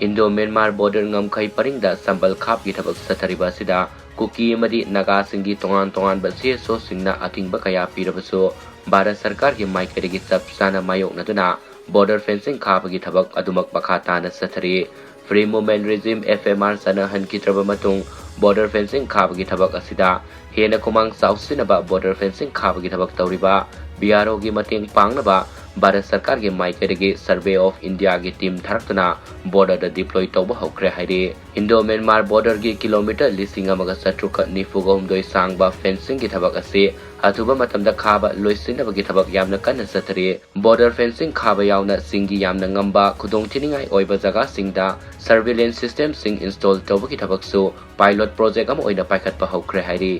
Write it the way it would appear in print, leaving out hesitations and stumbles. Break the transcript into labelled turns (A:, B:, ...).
A: Indo Myanmar border ngamkai paringda sambal khap gi thabak sathariba sida kuki amadi naga singi tongan base so singna atingba kaya pirabaso Bharat Sarkar gi maikari gi chap sana mayok naduna border fencing khap gi thabak adumak makha tana sathari Free Movement Regime FMR sana hankitraba matung border fencing khap gi thabak asida hena kumang South Sinaba border fencing khap gi thabak tawriba BRO gi mating pangnaba Bharat Sarkar gi maikari gi Survey of India gi team tharaktuna border da deploy Touba Houkhre hairi Indo Myanmar border gi kilometer lising amaga satruka nifugom doi sangba fencing gi thabak ase atuba matamda khaba loisinaba gi thabak yamna kanna sathari border fencing khaba yauna singi yamna ngamba khudong thiningai oiba jaga singda surveillance system sing install tawba gi thabak su pilot project ama oina paikhatpa Houkhre hairi